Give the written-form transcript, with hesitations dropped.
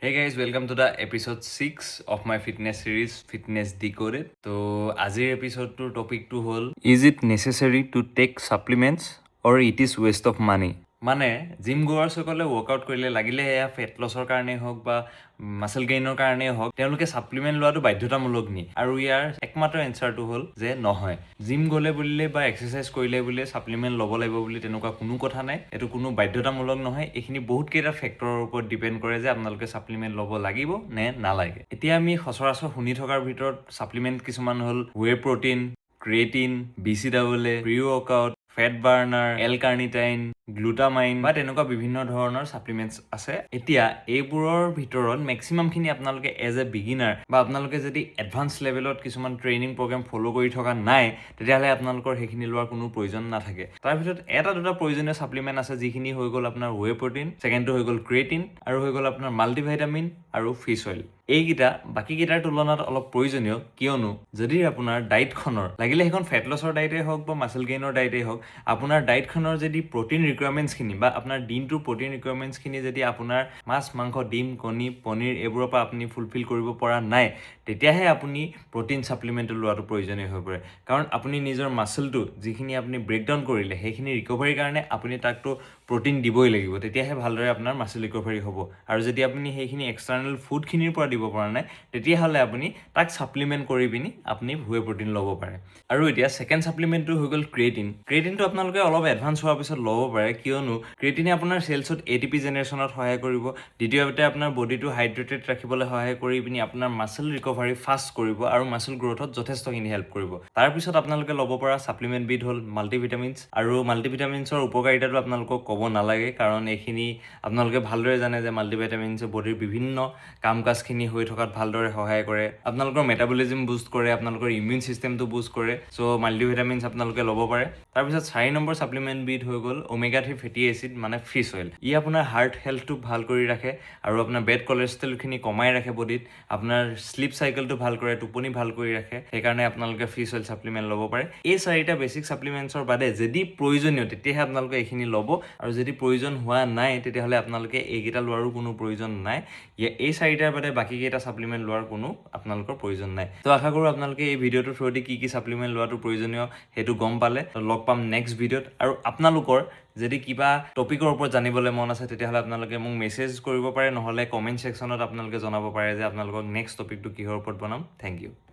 Hey guys, welcome to the episode 6 of my fitness series, Fitness Decoded. So, আজিৰ episode topic to hol, is it necessary to take supplements or it is waste of money? মানে gym গোৱাৰ্ছসকলে workout কৰিলে লাগিলে এয়া fat লছৰ কাৰণেই হওক বা muscle গেইনৰ কাৰণেই হওক তেওঁলোকে সাপ্লিমেন্ট লোৱাটো বাধ্যতামূলক নি আৰু ইয়াৰ একমাত্ৰ এনসাৰটো হ'ল যে নহয় জিম গ'লে বুলিলে বা এক্সাৰসাইজ কৰিলে বুলিলে সাপ্লিমেন্ট ল'ব লাগিব বুলি তেনেকুৱা কোনো কথা নাই এটো কোনো বাধ্যতামূলক নহয় এখিনি বহুত কেইটা ফেক্টৰৰ ওপৰত ডিপেন্ড কৰে যে আপোনালোকে সাপ্লিমেন্ট ল'ব লাগিব নে নালাগে এতিয়া আমি সচৰাচৰ শুনি থকাৰ ভিতৰত সাপ্লিমেন্ট কিছুমান হ'ল whey protein creatine BCAA pre workout fat burner L carnitine glutamine বা তেনেকুৱা বিভিন্ন ধৰণৰ সাপ্লিমেন্টস আছে এতিয়া এইবোৰৰ ভিতৰত ম্যাক্সিমাম খিনি আপোনালোকে এজ এ বিগিনাৰ বা আপোনালোকে যদি এডভান্স লেভেলত কিছুমান ট্ৰেইনিং প্ৰগ্ৰাম ফলো কৰি থকা নাই তেতিয়াহলে আপোনালোকৰ হেখিনি লোৱাৰ কোনো প্ৰয়োজন নাথাকে তাৰ ভিতৰত এটা দুটা প্ৰয়োজনীয় সাপ্লিমেন্ট আছে যিখিনি হৈ গ'ল আপোনাৰ ৱে প্ৰটিন সেকেন্ডটো হৈ গ'ল ক্ৰিয়েটিন আৰু হৈ গ'ল আপোনাৰ মাল্টিভিটামিন আৰু ফিছ অইল এইগিটা বাকি গিটাৰ তুলনাত অলপ প্ৰয়োজনীয় কিয়নো যদি আপোনাৰ ডায়েটখনৰ লাগিলে হেখন ফেট লছৰ ডায়েটে হওক বা মাসল গেইনৰ ডায়েটে হওক আপোনাৰ ডায়েটখনৰ যদি প্ৰটিন ৰিকুৱাৰমেন্টস খিনি বা আপোনাৰ দিনটোৰ প্ৰটিন ৰিকুৱাৰমেন্টস খিনি যদি আপোনাৰ মাছ মাংস ডিম কণী পনীৰ এইবোৰৰ পৰা আপুনি ফুলফিল কৰিব পৰা নাই তেতিয়াহে আপুনি প্ৰটিন সাপ্লিমেন্ট লোৱাটো প্ৰয়োজনীয় হৈ পৰে কাৰণ আপুনি নিজৰ মাসলটো যিখিনি আপুনি ব্ৰেকডাউন কৰিলে হেখিনি ৰিকভাৰীৰ কাৰণে আপুনি তাকটো প্ৰটিন দিবই লাগিব তেতিয়াহে ভালদৰে আপোনাৰ মাসল ৰিকভাৰী হ'ব আৰু যদি আপুনি হেখিনি এক্সটাৰ্নাল ফুড খিনিৰ পৰা দিব পৰা নাই তেতিয়াহলে আপুনি তাক সাপ্লিমেন্ট কৰি পিনি আপুনি ৱে প্ৰটিন ল'ব পাৰে আৰু এতিয়া সেকেন্ড সাপ্লিমেন্টটো হৈ গ'ল ক্ৰিয়েটিনটো আপোনালোকে অলপ এডভান্স হোৱাৰ পিছত ল'ব পাৰে কিয়নো ক্ৰিয়েটিনে আপোনাৰ সেলছত ATP জেনাৰেশনত সহায় কৰিব দ্বিতীয়তে আপোনাৰ বডিটো হাইড্ৰেটেড ৰাখিবলৈ সহায় কৰি পিনি আপোনাৰ মাসল ৰিকভাৰী ফাষ্ট কৰিব আৰু মাসল গ্ৰোথত যথেষ্টখিনি হেল্প কৰিব তাৰ পিছত আপোনালোকে ল'ব পৰা সাপ্লিমেন্ট বিধ হ'ল মাল্টিভিটামিনছ আৰু মাল্টিভিটামিনছৰ উপকাৰিতাটো আপোনালোকক ক'ব নালাগে কাৰণ এইখিনি আপোনালোকে ভালদৰে জানে যে মাল্টিভিটামিনছে বডিৰ বিভিন্ন কাম-কাজখিনি হৈ থকাত ভালদৰে সহায় কৰে আপোনালোকৰ মেটাবলিজম বুষ্ট কৰে আপোনালোকৰ ইমিউন সিস্টেমটো বুষ্ট কৰে সো মাল্টিভিটামিনছ আপোনালোকে ল'ব পাৰে তাৰ পিছত 4 নম্বৰ সাপ্লিমেন্ট বিধ হৈ গ'ল ওমেগা 3 ফেটি এসিড মানে ফিছ অইল ই আপোনাৰ হাৰ্ট হেলথটো ভাল কৰি ৰাখে আৰু আপোনাৰ বেড কোলেষ্ট্ৰলখিনি কমাই ৰাখে বডিত আপোনাৰ স্লিপ সাইকেলটো ভাল কৰে টোপনি ভাল কৰি ৰাখে সেইকাৰণে আপোনালোকে ফিছ অইল সাপ্লিমেন্ট ল'ব পাৰে এই চাৰিটা বেসিক সাপ্লিমেন্টছৰ বাদে যদি প্ৰয়োজনীয় তেতিয়াহে আপোনালোকে এইখিনি ল'ব আৰু যদি প্ৰয়োজন হোৱা নাই তেতিয়াহলে আপোনালোকে এইগিটা লোৱাৰো কোনো প্ৰয়োজন নাই এই চাৰিটাৰ বাদে বাকি কেইটা সাপ্লিমেন্ট লোৱাৰ কোনো আপোনালোকৰ প্ৰয়োজন নাই তো আশা কৰো আপোনালোকে এই ভিডিওটোৰ থ্ৰুদি কি সাপ্লিমেন্ট লোৱাটো প্ৰয়োজনীয় হেতু গম পালে লগ পাম নেক্সট ভিডিওত আৰু আপোনালোকৰ যদি কিবা টপিকৰ ওপৰত জানিবলৈ মন আছে তেতিয়াহলে আপোনালোকে মোক মেছেজ কৰিব পাৰে নহলে কমেন্ট সেকশনত আপোনালোকে জনাব পাৰে যে আপোনালোকক নেক্সট টপিকটো কিহৰ ওপৰত বনাম থ্যাংক ইউ